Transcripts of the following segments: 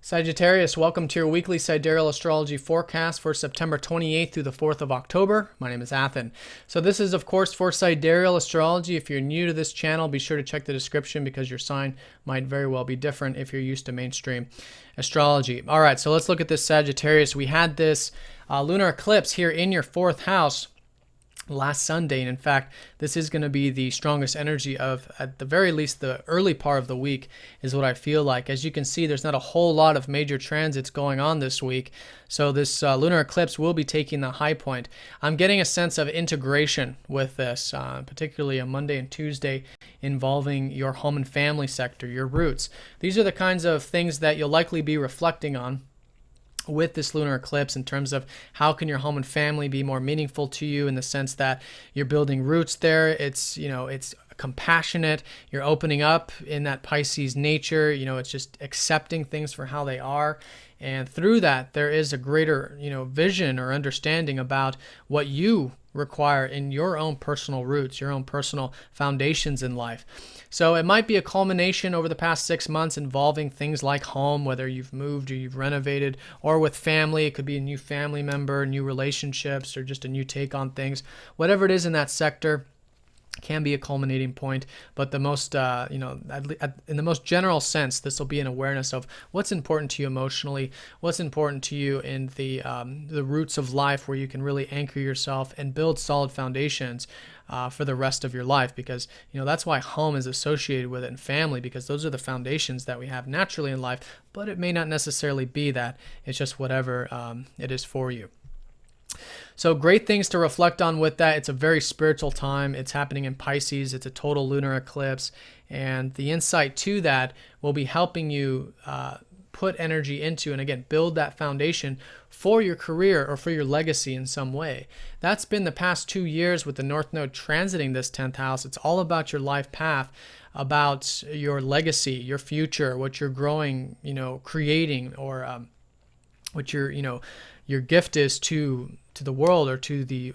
Sagittarius, welcome to your weekly Sidereal Astrology forecast for September 28th through the 4th of October. My name is Athen. So this is, of course, for Sidereal Astrology. If you're new to this channel, be sure to check the description because your sign might very well be different if you're used to mainstream astrology. All right, so let's look at this Sagittarius. We had this lunar eclipse here in your 4th house last Sunday, and in fact this is going to be the strongest energy of, at the very least, the early part of the week is what I feel like. As you can see, there's not a whole lot of major transits going on this week, so this lunar eclipse will be taking the high point. I'm getting a sense of integration with this, particularly on Monday and Tuesday, involving your home and family sector, your roots. These are the kinds of things that you'll likely be reflecting on with this lunar eclipse in terms of how can your home and family be more meaningful to you, in the sense that you're building roots there. It's compassionate. You're opening up in that Pisces nature. It's just accepting things for how they are. And through that, there is a greater, vision or understanding about what you require in your own personal roots, your own personal foundations in life. So it might be a culmination over the past 6 months involving things like home, whether you've moved or you've renovated, or with family. It could be a new family member, new relationships, or just a new take on things. Whatever it is in that sector can be a culminating point, but the most, in the most general sense, this will be an awareness of what's important to you emotionally, what's important to you in the roots of life, where you can really anchor yourself and build solid foundations for the rest of your life, because that's why home is associated with it, and family, because those are the foundations that we have naturally in life. But it may not necessarily be that. It's just whatever it is for you. So great things to reflect on with that. It's a very spiritual time. It's happening in Pisces. It's a total lunar eclipse. And the insight to that will be helping you put energy into, and again, build that foundation for your career or for your legacy in some way. That's been the past 2 years with the North Node transiting this 10th house. It's all about your life path, about your legacy, your future, what you're growing, creating, or what your gift is to the world, or to the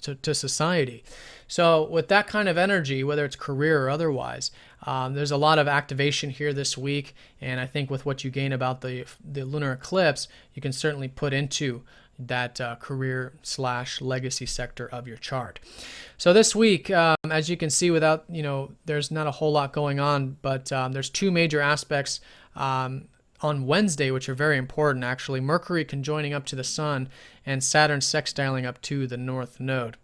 to society. So with that kind of energy, whether it's career or otherwise, there's a lot of activation here this week, and I think with what you gain about the lunar eclipse, you can certainly put into that career / legacy sector of your chart. So this week, as you can see, without there's not a whole lot going on, but there's two major aspects on Wednesday, which are very important actually. Mercury conjoining up to the Sun, and Saturn sextiling up to the North Node.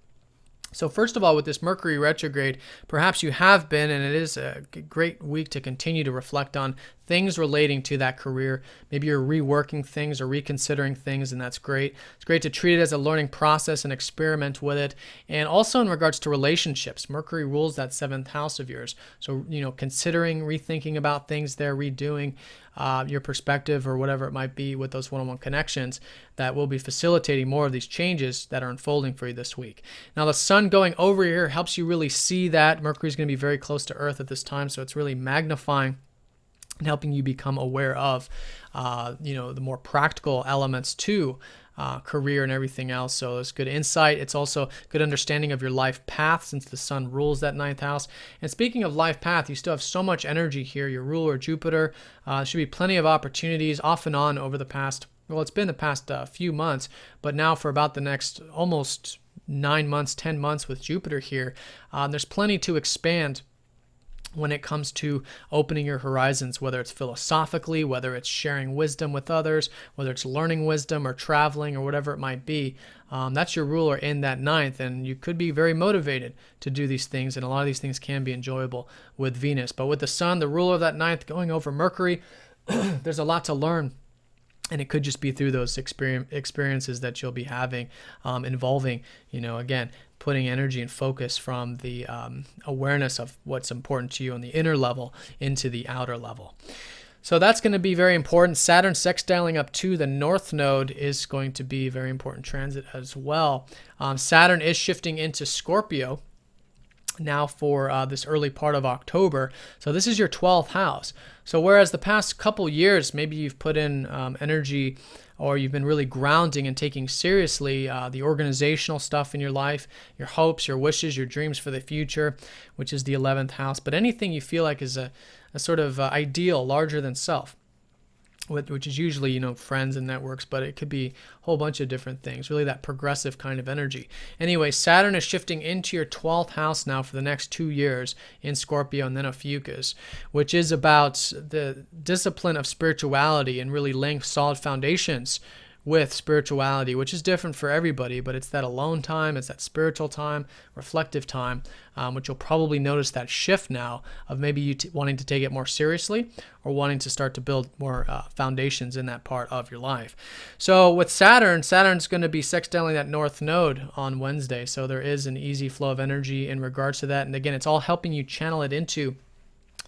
So first of all, with this Mercury retrograde, perhaps you have been, and it is a great week to continue to reflect on things relating to that career. Maybe you're reworking things or reconsidering things, and that's great. It's great to treat it as a learning process and experiment with it. And also in regards to relationships, Mercury rules that 7th house of yours. So, considering, rethinking about things there, redoing your perspective or whatever it might be with those one-on-one connections, that will be facilitating more of these changes that are unfolding for you this week. Now, the Sun going over here helps you really see that. Mercury is going to be very close to Earth at this time, so it's really magnifying and helping you become aware of, the more practical elements to career and everything else. So it's good insight. It's also good understanding of your life path, since the Sun rules that 9th house. And speaking of life path, you still have so much energy here. Your ruler, Jupiter, should be plenty of opportunities off and on over the past, it's been the past few months, but now for about the next almost 9 months, 10 months with Jupiter here, there's plenty to expand when it comes to opening your horizons, whether it's philosophically, whether it's sharing wisdom with others, whether it's learning wisdom or traveling or whatever it might be. That's your ruler in that 9th, and you could be very motivated to do these things, and a lot of these things can be enjoyable with Venus. But with the Sun, the ruler of that 9th, going over Mercury, there's a lot to learn. And it could just be through those experiences that you'll be having, involving, again, putting energy and focus from the awareness of what's important to you on the inner level into the outer level. So that's going to be very important. Saturn sextiling up to the North Node is going to be a very important transit as well. Saturn is shifting into Scorpio now for this early part of October. So this is your 12th house. So whereas the past couple years, maybe you've put in energy, or you've been really grounding and taking seriously the organizational stuff in your life, your hopes, your wishes, your dreams for the future, which is the 11th house, but anything you feel like is a sort of ideal larger than self. which is usually, you know, friends and networks, but it could be a whole bunch of different things, really that progressive kind of energy. Anyway, Saturn is shifting into your 12th house now for the next 2 years in Scorpio and then Ophiuchus, which is about the discipline of spirituality and really laying solid foundations with spirituality, which is different for everybody, but it's that alone time, it's that spiritual time, reflective time, which you'll probably notice that shift now of maybe you wanting to take it more seriously or wanting to start to build more foundations in that part of your life. So with Saturn's going to be sextiling that north node on Wednesday, so there is an easy flow of energy in regards to that. And again, it's all helping you channel it into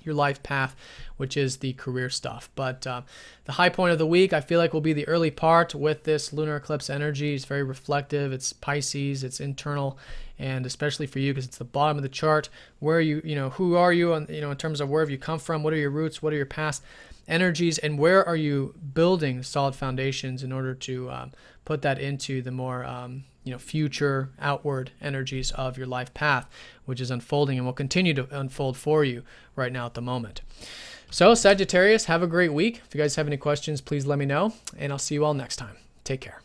your life path, which is the career stuff. But the high point of the week, I feel like, will be the early part with this lunar eclipse energy. It's very reflective. It's Pisces. It's internal, and especially for you because it's the bottom of the chart. Where who are you, in terms of where have you come from? What are your roots? What are your past energies? And where are you building solid foundations in order to put that into the more future outward energies of your life path, which is unfolding and will continue to unfold for you right now at the moment. So Sagittarius, have a great week. If you guys have any questions, please let me know, and I'll see you all next time. Take care.